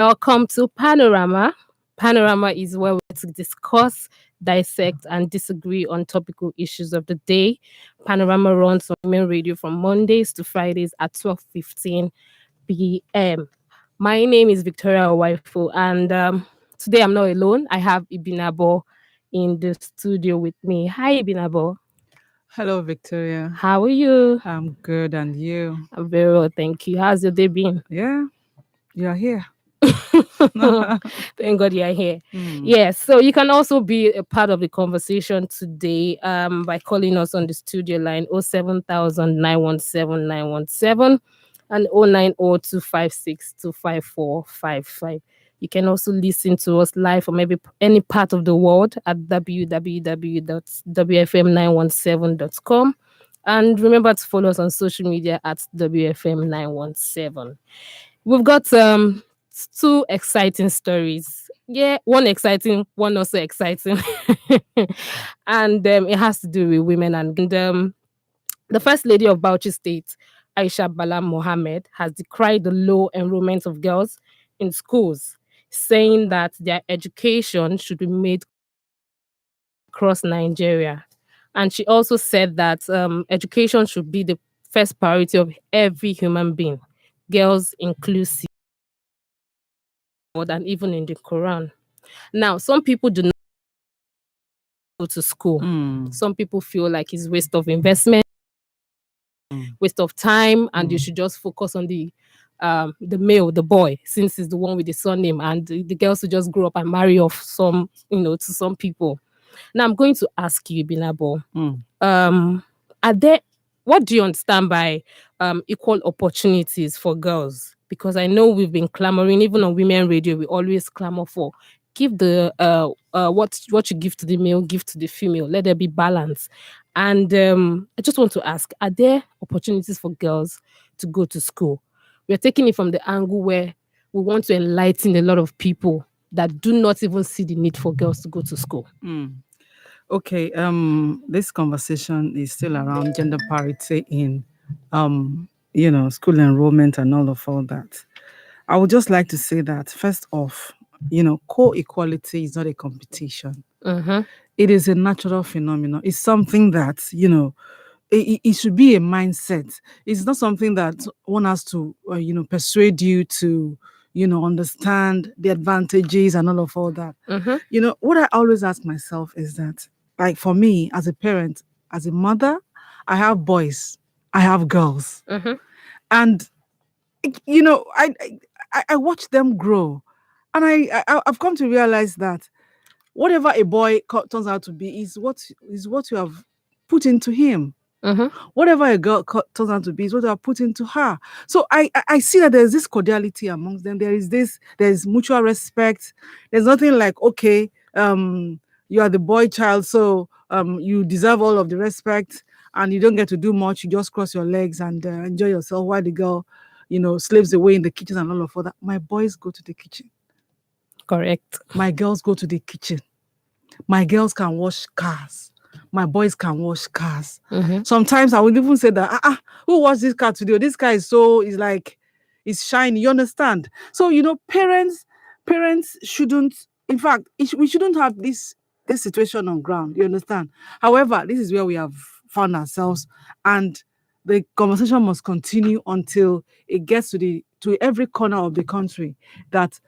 Welcome to Panorama. Panorama is where we get to discuss, dissect, and disagree on topical issues of the day. Panorama runs on Women Radio from Mondays to Fridays at 12:15 p.m. My name is Victoria Owaifu, and today I'm not alone. I have Ibinabo in the studio with me. Hi, Ibinabo. Hello, Victoria. How are you? I'm good, and you? I'm very well, thank you. How's your day been? Yeah, you're here. Thank God you're here. Hmm. Yes, so you can also be a part of the conversation today by calling us on the studio line 07000 and 09025625455. You can also listen to us live from any part of the world at www.wfm917.com. And remember to follow us on social media at WFM917. We've got two exciting stories. Yeah, one exciting, one not so exciting. And it has to do with women. And the First Lady of Bauchi State, Aisha Bala Mohammed, has decried the low enrollment of girls in schools, saying that their education should be made across Nigeria. And she also said that education should be the first priority of every human being, girls inclusive, and even in the Quran. Now, some people do not go to school. Hmm. Some people feel like it's waste of investment, waste of time, and you should just focus on the male, the boy, since he's the one with the surname, and the girls will just grow up and marry off to some people. Now, I'm going to ask you, Binabo, Hmm. are there what do you understand by equal opportunities for girls? Because I know we've been clamoring, even on Women Radio, we always clamor for give the what you give to the male, give to the female. Let there be balance. And I just want to ask: are there opportunities for girls to go to school? We're taking it from the angle where we want to enlighten a lot of people that do not even see the need for girls to go to school. Hmm. Okay. This conversation is still around gender parity in, school enrollment and all that. I would just like to say that first off, co-equality is not a competition. Mm-hmm. It is a natural phenomenon. It's something that it should be a mindset. It's not something that one has to, persuade you to, understand the advantages and all that. Mm-hmm. What I always ask myself is that, like for me as a parent, as a mother, I have boys, I have girls, Mm-hmm. and you know, I watch them grow, and I've come to realize that whatever a boy turns out to be is what you have put into him. Mm-hmm. Whatever a girl turns out to be is what I put into her. So I see that there's this cordiality amongst them. There's mutual respect. There's nothing like, okay, you are the boy child, so you deserve all of the respect and you don't get to do much. You just cross your legs and enjoy yourself while the girl, slaves away in the kitchen and all of that. My boys go to the kitchen. Correct. My girls go to the kitchen. My girls can wash cars. My boys can wash cars. Mm-hmm. Sometimes I would even say that, who washed this car today? This car is shiny. You understand? So, parents shouldn't, in fact, we shouldn't have this situation on ground. You understand? However, this is where we have found ourselves, and the conversation must continue until it gets to every corner of the country that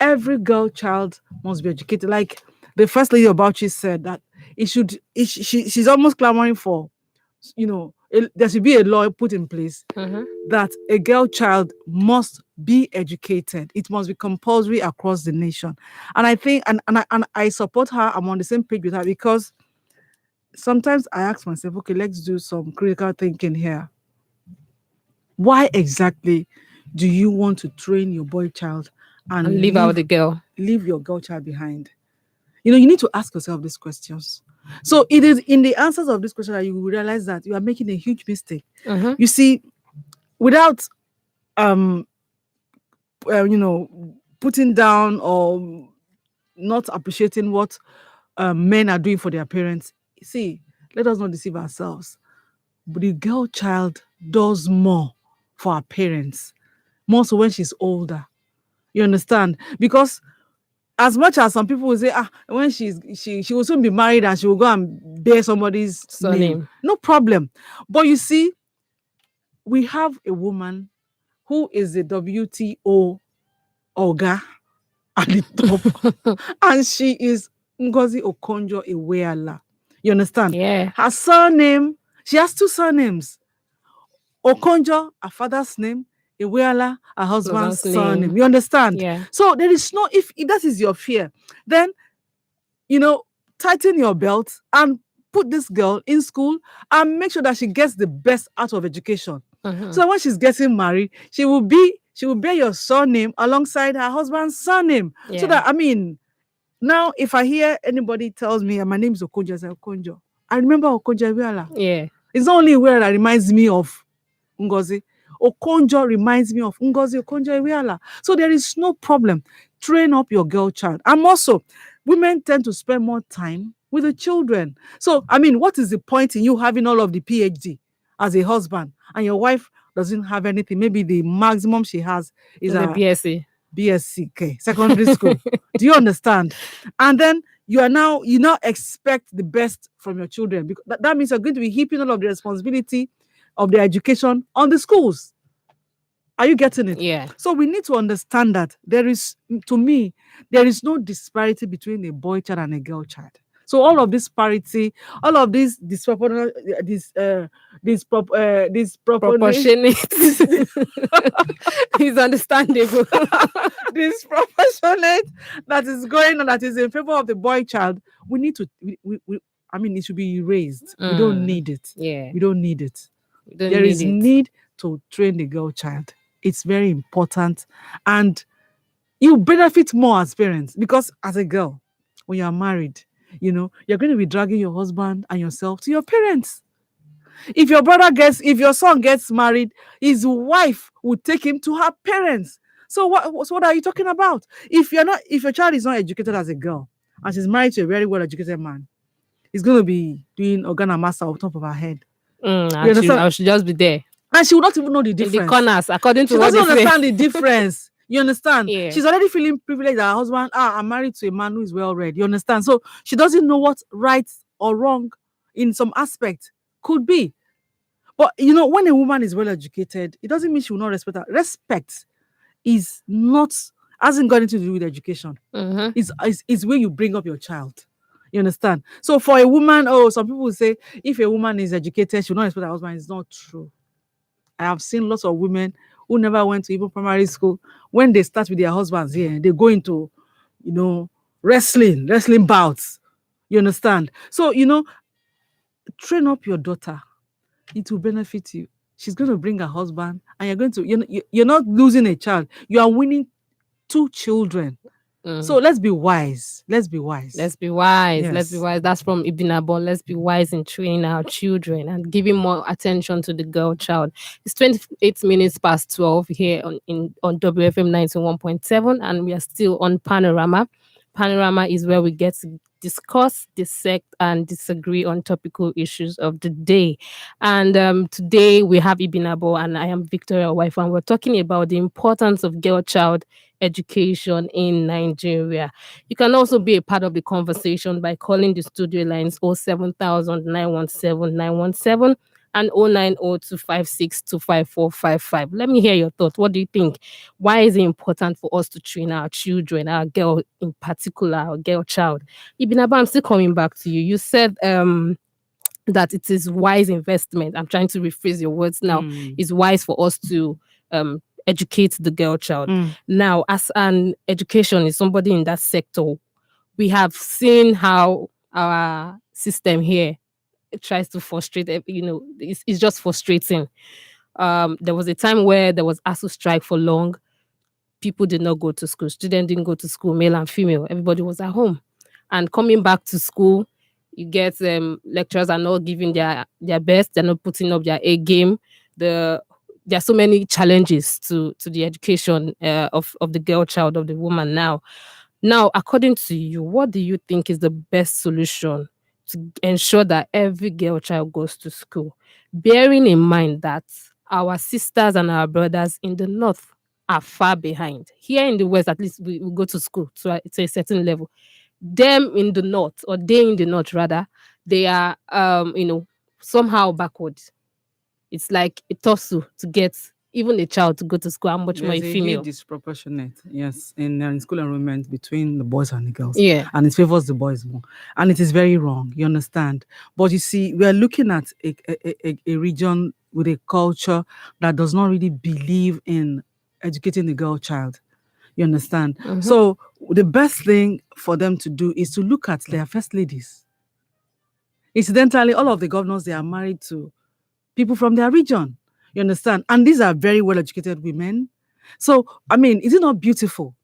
every girl child must be educated. Like the First Lady of Bauchi said that she's almost clamoring for, there should be a law put in place Mm-hmm. that a girl child must be educated. It must be compulsory across the nation. And I think, and I support her. I'm on the same page with her because sometimes I ask myself, okay, let's do some critical thinking here. Why exactly do you want to train your boy child and And leave out the girl. leave your girl child behind? You need to ask yourself these questions. So it is in the answers of this question that you will realize that you are making a huge mistake. Mm-hmm. You see, without putting down or not appreciating what men are doing for their parents. See, let us not deceive ourselves. But the girl child does more for her parents, more so when she's older. You understand? Because as much as some people will say, when she will soon be married and she will go and bear somebody's name, Surname. no problem. But you see, we have a woman who is the WTO Oga at the top, and she is Ngozi Okonjo-Iweala. You understand? Yeah. Her surname, she has two surnames. Okonjo, her father's name, Iweala, her husband's Husband's surname. name. You understand? Yeah. So there is no, if that is your fear, then, you know, tighten your belt and put this girl in school and make sure that she gets the best out of education. Mm-hmm. So when she's getting married, she will bear your surname alongside her husband's surname. So Yeah. that, I mean, now if I hear anybody tells me my name is Okonjo, I say Okonjo. I remember Okonjo Iweala. Yeah. It's not only Iweala that reminds me of Ngozi. Okonjo reminds me of Ngozi Okonjo Iweala. So there is no problem. Train up your girl child. And also, women tend to spend more time with the children. So, I mean, what is the point in you having all of the PhD as a husband and your wife doesn't have anything? Maybe the maximum she has is The a BSc. BSc, secondary school. Do you understand? And then you now expect the best from your children, because that means you're going to be heaping all of the responsibility of their education on the schools. Are you getting it? Yeah. So we need to understand that to me, there is no disparity between a boy child and a girl child. So all of this parity, all of this disproportionate, this proportion, Proportionate. this It's understandable. disproportionate that is going on, that is in favor of the boy child, we need to I mean, it should be erased. We don't Mm. need it. Yeah. We don't need it. We don't There need is it. need to train the girl child. It's very important. And you benefit more as parents, because as a girl, when you're married, you're going to be dragging your husband and yourself to your parents. If your son gets married, his wife would take him to her parents. So what are you talking about? If your child is not educated as a girl and she's married to a very well educated man, he's going to be doing organa master on top of her head. You understand? I should just be there And she will not even know the in the difference. corners, according to She what doesn't they say. understand the difference. You understand? Yeah. She's already feeling privileged that her husband, I'm married to a man who is well read. You understand? So she doesn't know what's right or wrong in some aspect could be. But when a woman is well educated, it doesn't mean she will not respect her. Respect is not hasn't got anything to do with education. Mm-hmm. It's where you bring up your child. You understand? So for a woman, some people will say if a woman is educated, she will not respect her husband. It's not true. I have seen lots of women who never went to even primary school. When they start with their husbands here, they go into, wrestling bouts. You understand? So, train up your daughter. It will benefit you. She's going to bring her husband, and you're not losing a child. You are winning two children. So Mm. let's be wise. Let's be wise. Let's be wise. Let's be Yes. wise. That's from Ibn Abon. Let's be wise in training our children and giving more attention to the girl child. It's 28 minutes past 12 here on WFM 91.7, and we are still on Panorama. Panorama is where we get to discuss, dissect, and disagree on topical issues of the day. And today we have Ibn Abo, and I am Victoria Wife, and we're talking about the importance of girl child education in Nigeria. You can also be a part of the conversation by calling the studio lines 07000 and 09025625455. Let me hear your thoughts. What do you think? Why is it important for us to train our children, our girl in particular, our girl child? Ibn Abba, I'm still coming back to you. You said that it is wise investment. I'm trying to rephrase your words now. It's wise for us to educate the girl child. Now, as an education is somebody in that sector, we have seen how our system here tries to frustrate. It's just frustrating. There was a time where there was ASU strike for long. People did not go to school. Students didn't go to school, male and female. Everybody was at home. And coming back to school, you get lecturers are not giving their best. They're not putting up their A game. There are so many challenges to the education of the girl child, of the woman now. Now, according to you, what do you think is the best solution to ensure that every girl child goes to school? Bearing in mind that our sisters and our brothers in the north are far behind. Here in the West, at least we go to school to a certain level. Them in the North, or they in the North rather, they are somehow backward. It's like a tussle to get even a child to go to school. How much more There's a a huge female? disproportionate, yes, in school enrollment between the boys and the girls, Yeah. and it favors the boys more, and it is very wrong. You understand? But you see, we are looking at a region with a culture that does not really believe in educating the girl child. You understand? Mm-hmm. So the best thing for them to do is to look at their first ladies. Incidentally, all of the governors, they are married to people from their region. You understand? And these are very well educated women. So, I mean, is it not beautiful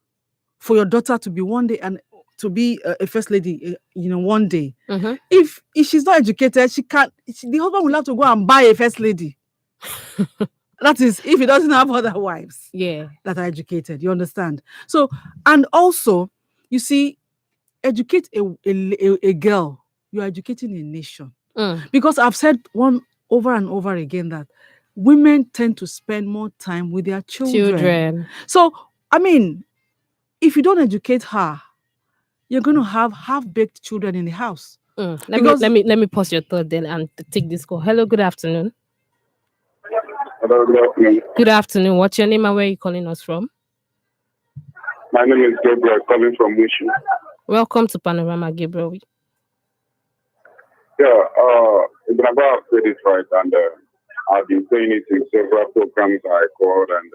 for your daughter to be one day and to be a first lady, one day? Mm-hmm. If she's not educated, she can't, the husband will have to go and buy a first lady. That is, if he doesn't have other wives Yeah. that are educated. You understand? So, and also, you see, educate a girl, you are educating a nation. Mm. Because I've said one over and over again that women tend to spend more time with their children. Children. So, I mean, if you don't educate her, you're going to have half-baked children in the house. Let me Because pause your thought then and take this call. Hello, good afternoon. Hello, good afternoon. Good afternoon. What's your name and where are you calling us from? My name is Gabriel, calling from Wishu. Welcome to Panorama, Gabriel. Yeah, Ibn Abba said it right, and I've been saying it in several programs I called, and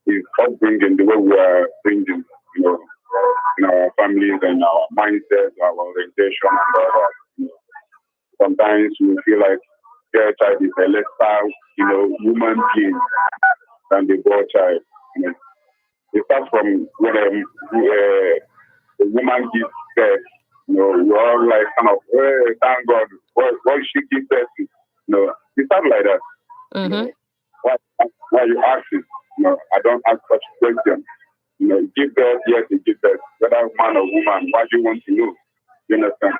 his upbringing, the way we are bringing, in our families and our mindsets, our orientation, and all that. Sometimes we feel like their child is a lesser, human being than the boy child. It starts from when a woman gives birth. We're all like kind of, hey, thank God, what she gives birth to. It starts like that. Mm-hmm. Why you ask it? I don't ask such questions. Give birth, yes, you give birth. Whether man or woman, why do you want to know? You understand?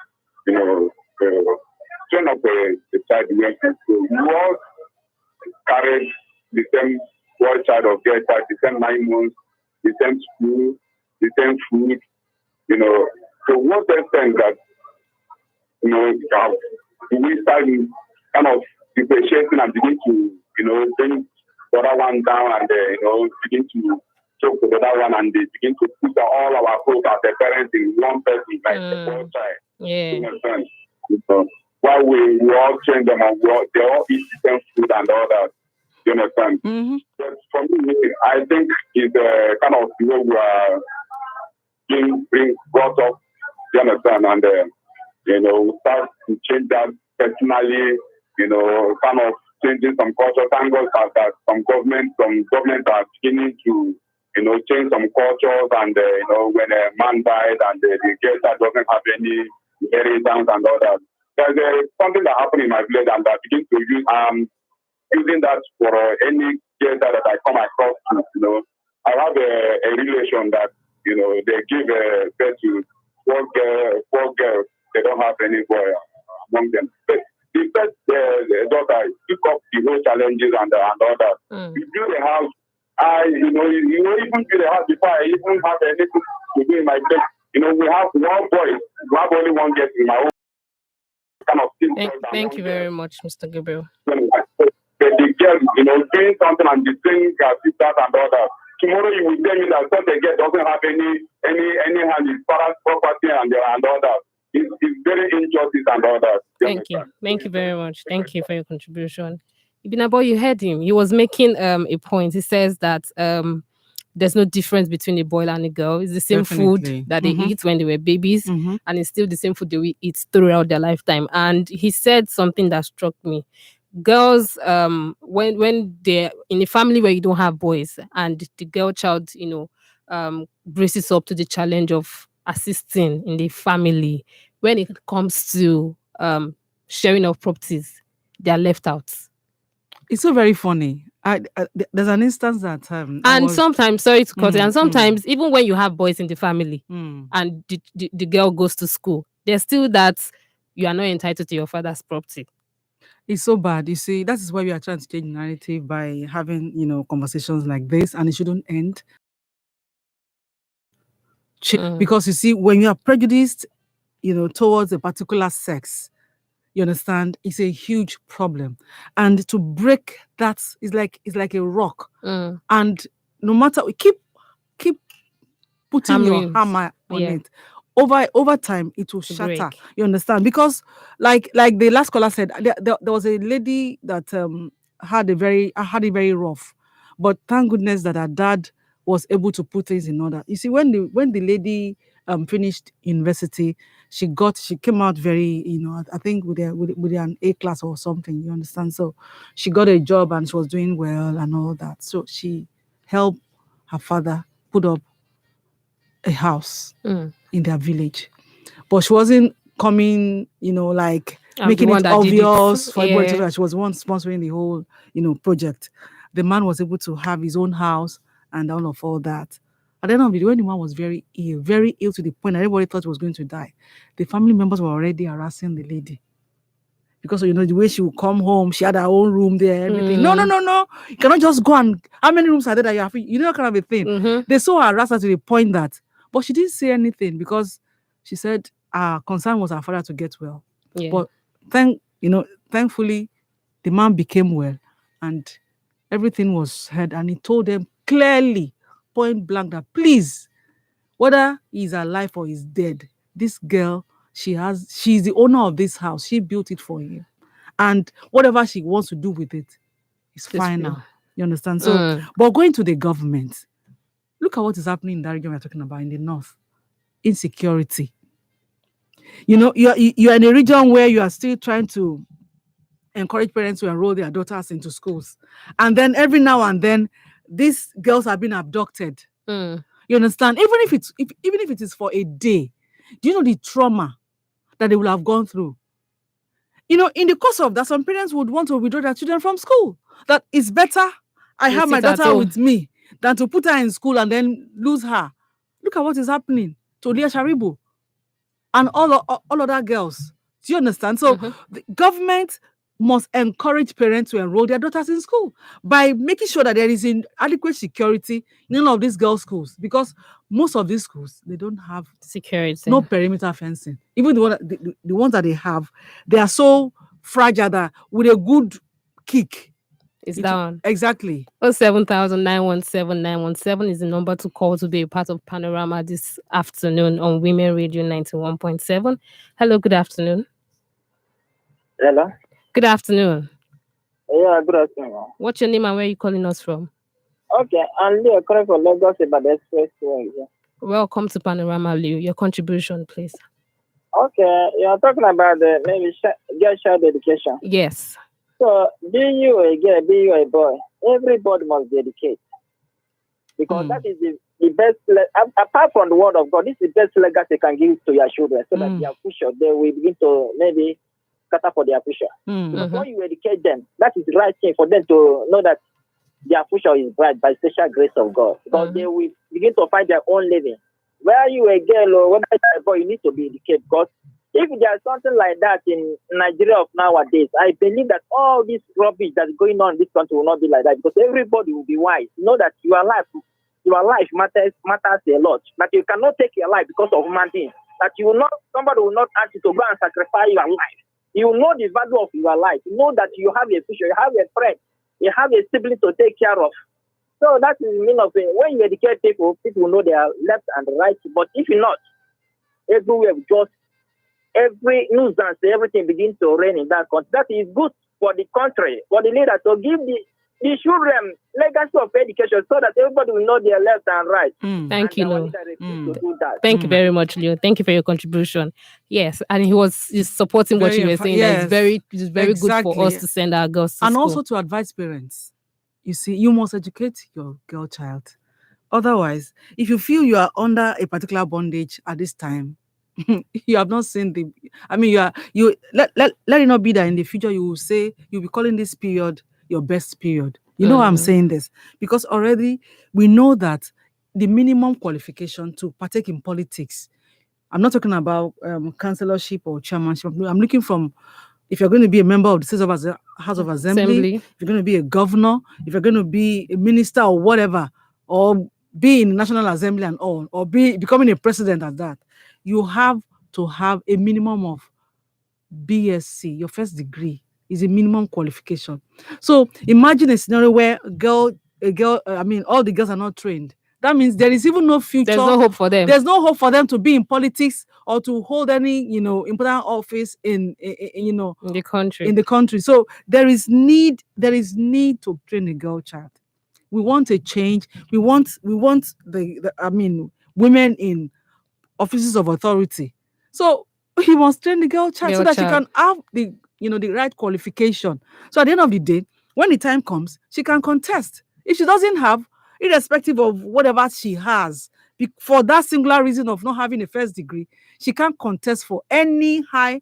Train up a child went to school. We all carried the same boy child or girl child, the same 9 months, the same school, the same food, to what extent that, we start kind of differentiating and begin to, bring the other one down and, begin to choke the other one and they begin to put all our hopes as a parents in one person, like the poor child. Yeah. You understand? While we all train them and they all eat the same food and all that. You understand? Mm-hmm. But for me, I think it's kind of the way we are being brought up. You understand? And start to change that personally. Kind of changing some culture. Thank God that some governments are beginning to change some cultures. And when a man died and the girl that doesn't have any inheritance and all that. There's something that happened in my village and I begin to use using that for any girl that I come across to, I have a relation that, they give birth to four girls. They don't have any boy among them. But the first daughter took up the whole challenges and all that. We build a house. Even build a house before I even have anything to do in my place. We have one boy. We have only one girl in my own kind of thing. Thank you very much, Mr. Gabriel. The girl, doing something and the thing that and all that. Tomorrow you will tell me that such a girl doesn't have any hand in parents' property and all that. It's very injustice and all that. Thank you. Thank you very much. Thank you for your contribution. Ibinabo, you heard him. He was making a point. He says that there's no difference between a boy and a girl. It's the same Definitely. food that they eat when they were babies, and it's still the same food they will eat throughout their lifetime. And he said something that struck me. Girls, when they're in a family where you don't have boys and the girl child, braces up to the challenge of assisting in the family, when it comes to sharing of properties, they are left out. It's so very funny. There's an instance that sometimes, sorry to cut it, and sometimes even when you have boys in the family and the girl goes to school, there's still that you are not entitled to your father's property. It's so bad. You see, that is why we are trying to change the narrative by having, conversations like this, and it shouldn't end. Mm, Because you see, when you are prejudiced, towards a particular sex, you understand, it's a huge problem. And to break that is like it's like a rock. mm. And no matter keep putting your Hammering. hammer on Yeah, it, over time it will to shatter. break. You understand? Because like the last caller said, there was a lady that had it very rough, but thank goodness that her dad was able to put things in order. You see, when the lady finished university, she came out very, I think with an A class or something. You understand? So she got a job and she was doing well and all that. So she helped her father put up a house Mm. in their village. But she wasn't coming, like I'm the making one it that did it. obvious for everybody to know Yeah. that she was the one sponsoring the whole, project. The man was able to have his own house and all that. At the end of the day, when the man was very ill to the point that everybody thought he was going to die, the family members were already harassing the lady because the way she would come home, she had her own room there, everything. No, no, Mm. no, no. You cannot just go and how many rooms are there that you have? Kind of a thing. Mm-hmm. They so harassed her to the point that, but she didn't say anything because she said our concern was her father to get well. Yeah. But thankfully, the man became well and everything was heard, and he told them clearly, point blank, that please, whether he's alive or he's dead, this girl, she's the owner of this house. She built it for him. And whatever she wants to do with it is This fine view. now. You understand? So, Mm. but going to the government, look at what is happening in that region we're talking about in the north. Insecurity. You're in a region where you are still trying to encourage parents to enroll their daughters into schools. And then every now and then, these girls are being abducted. Mm. You understand? Even if it is for a day, do you know the trauma that they will have gone through? In the course of that, some parents would want to withdraw their children from school. That it's better I They have my sit at daughter home. with me than to put her in school and then lose her. Look at what is happening to Leah Sharibu and all other girls. Do you understand? So Mm-hmm. the government must encourage parents to enroll their daughters in school by making sure that there is adequate security in all of these girls' schools, because most of these schools, they don't have Security. no perimeter fencing. Even the ones that they have, they are so fragile that with a good kick, It's down. exactly. 070917917 is the number to call to be a part of Panorama this afternoon on Women Radio 91.7. Hello, good afternoon. Hello. Good afternoon. Yeah, good afternoon. What's your name and where are you calling us from? Okay, I'm Leo, calling from Lagos about the expressway. Yeah. Welcome to Panorama, Leo. Your contribution, please. Okay, you're talking about the maybe girl child education. Yes. So, be you a girl, be you a boy, everybody must be educated because that is the best. Apart from the word of God, this is the best legacy you can give to your children, so that their future they will begin to maybe cater for their future. Because when you educate them, that is the right thing for them to know that their future is bright by special grace of God. Because they will begin to find their own living. Whether you a girl or whether you a boy, you need to be educated. Because if there's something like that in Nigeria of nowadays, I believe that all this rubbish that's going on in this country will not be like that. Because everybody will be wise. You know that your life matters a lot. That you cannot take your life because of human beings. That somebody will not ask you to go and sacrifice your life. You know the value of your life. You know that you have a future, you have a friend, you have a sibling to take care of. So that is the meaning of it. When you educate people, people will know their left and right. But if you're not, everywhere just every nuisance, everything begins to reign in that country. That is good for the country, for the leader to give the children legacy of education so that everybody will know their left and right. Thank you, Leo. To do that. Thank you very much, Leo. Thank you for your contribution. Yes, and he's supporting what you were saying. That it's very good for us to send our girls to and school. also to advise parents. You see, you must educate your girl child. Otherwise, if you feel you are under a particular bondage at this time, you have not seen let it not be that in the future you will say you'll be calling this period your best period. You know why I'm saying this? Because already we know that the minimum qualification to partake in politics, I'm not talking about councillorship or chairmanship. I'm looking from if you're going to be a member of the House of Assembly, Assembly. if you're going to be a governor, if you're going to be a minister or whatever, or be in the National Assembly and all, or be becoming a president at that, you have to have a minimum of BSc, your first degree is a minimum qualification. So imagine a scenario where all the girls are not trained. That means there is even no future. There's no hope for them. There's no hope for them to be in politics or to hold any, important office in In the country. in the country. So there is need to train a girl child. We want a change. We want women in offices of authority. So he must train the girl child so Girl that she child. can have the right qualification. So at the end of the day, when the time comes, she can contest. If she doesn't have, irrespective of whatever she has, for that singular reason of not having a first degree, she can't contest for any high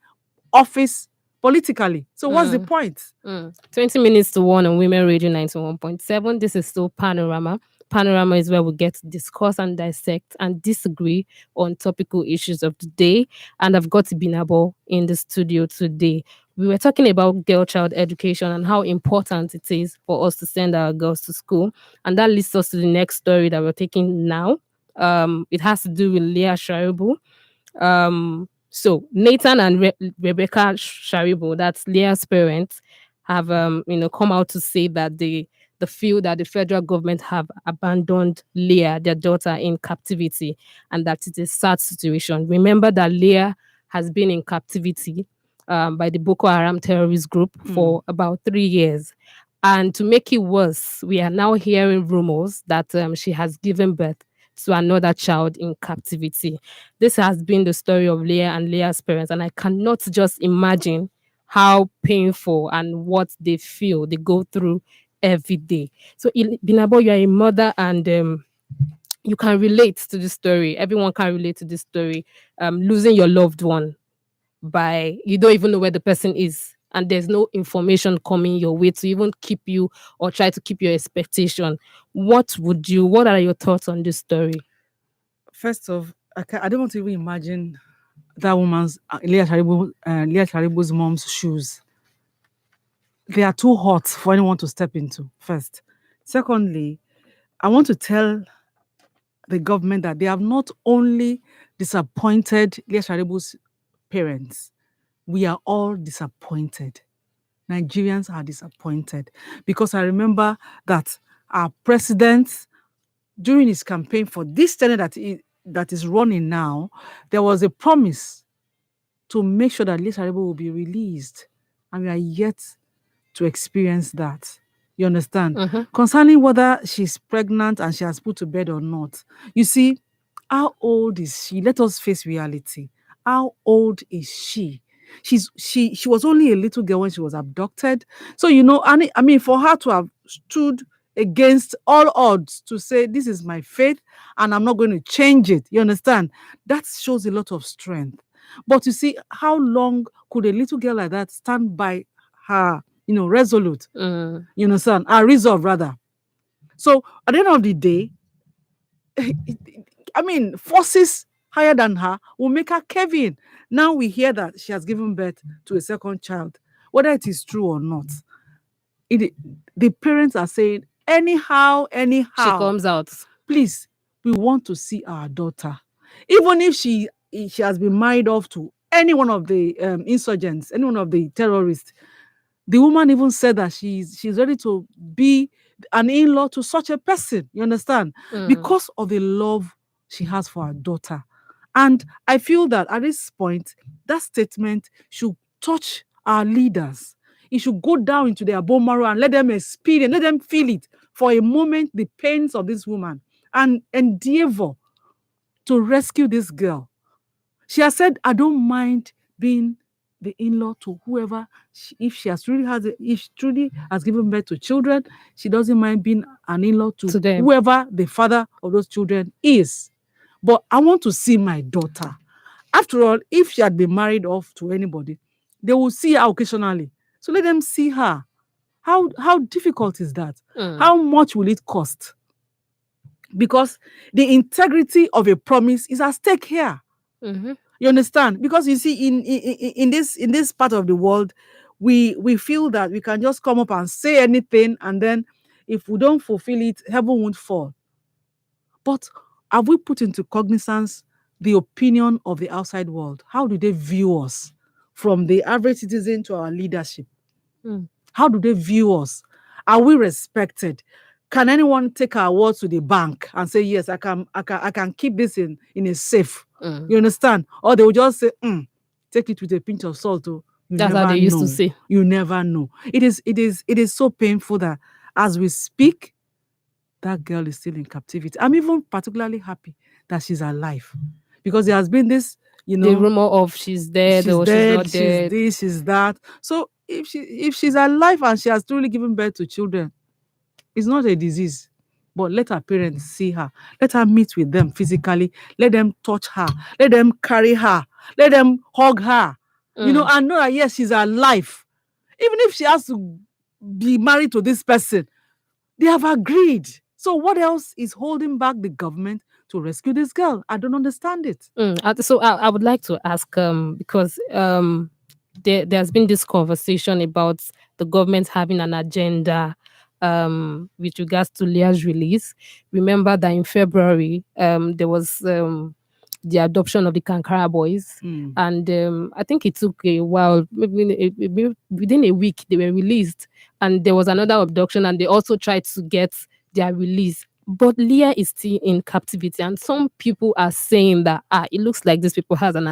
office politically. So what's the point? 20 minutes to 1 on Women Radio 91.7. This is still Panorama. Panorama is where we get to discuss and dissect and disagree on topical issues of the day. And I've got Binabo in the studio today. We were talking about girl child education and how important it is for us to send our girls to school. And that leads us to the next story that we're taking now. It has to do with Leah Sharibu. So Nathan and Rebecca Sharibu, that's Leah's parents, have come out to say that they feel that the federal government have abandoned Leah, their daughter, in captivity, and that it's a sad situation. Remember that Leah has been in captivity by the Boko Haram terrorist group for about 3 years. And to make it worse, we are now hearing rumors that she has given birth to another child in captivity. This has been the story of Leah and Leah's parents, and I cannot just imagine how painful and what they feel, they go through every day. So, Binabo, you are a mother, and you can relate to this story. Everyone can relate to this story. Losing your loved one by you don't even know where the person is, and there's no information coming your way to even keep you or try to keep your expectation. What are your thoughts on this story? First off, I don't want to even imagine that woman's Leah Sharibu's mom's shoes. They are too hot for anyone to step into. First, secondly, I want to tell the government that they have not only disappointed Leah Sharibu's parents, we are all disappointed. Nigerians are disappointed because I remember that our president, during his campaign for this tenure that is running now, there was a promise to make sure that Leah Sharibu will be released, and we are yet to experience that. You understand? Concerning whether she's pregnant and she has put to bed or not, you see, how old is she? Let us face reality. How old is she? She was only a little girl when she was abducted. So, and I mean, for her to have stood against all odds to say, this is my faith and I'm not going to change it. You understand? That shows a lot of strength. But you see, how long could a little girl like that stand by her, resolute, you understand, her resolve rather. So at the end of the day, I mean, forces higher than her will make her cave in. Now we hear that she has given birth to a second child. Whether it is true or not, the parents are saying, anyhow, She comes out. please, we want to see our daughter. Even if she has been married off to any one of the insurgents, any one of the terrorists, the woman even said that she's ready to be an in-law to such a person, you understand? Because of the love she has for her daughter. And I feel that at this point, that statement should touch our leaders. It should go down into their bone marrow and let them experience, let them feel it for a moment, the pains of this woman, and endeavor to rescue this girl. She has said, I don't mind being the in-law to whoever, if she truly has given birth to children, she doesn't mind being an in-law to them. whoever the father of those children is. But I want to see my daughter. After all, if she had been married off to anybody, they will see her occasionally. So let them see her. How difficult is that? How much will it cost? Because the integrity of a promise is at stake here. You understand? Because you see, in this part of the world, we feel that we can just come up and say anything, and then if we don't fulfill it, heaven won't fall. But have we put into cognizance the opinion of the outside world? How do they view us, from the average citizen to our leadership? Mm. How do they view us? Are we respected? Can anyone take our word to the bank and say, yes, I can keep this in a safe? Mm. You understand? Or they will just say, take it with a pinch of salt. Oh, you That's how never they used to know. say. You never know. It is so painful that as we speak, that girl is still in captivity. I'm even particularly happy that she's alive, because there has been this, The rumor of she's dead she's or she's dead, not she's dead. this, she's that. So if she's alive and she has truly given birth to children, it's not a disease. But let her parents see her. Let her meet with them physically. Let them touch her. Let them carry her. Let them hug her. Mm. And know that yes, she's alive. Even if she has to be married to this person, they have agreed. So what else is holding back the government to rescue this girl? I don't understand it. So I would like to ask, because there's been this conversation about the government having an agenda with regards to Leah's release. Remember that in February, there was the adoption of the Kankara boys. And I think it took a while, maybe within a week, they were released. And there was another abduction, and they also tried to get their release. But Leah is still in captivity, and some people are saying that it looks like these people has an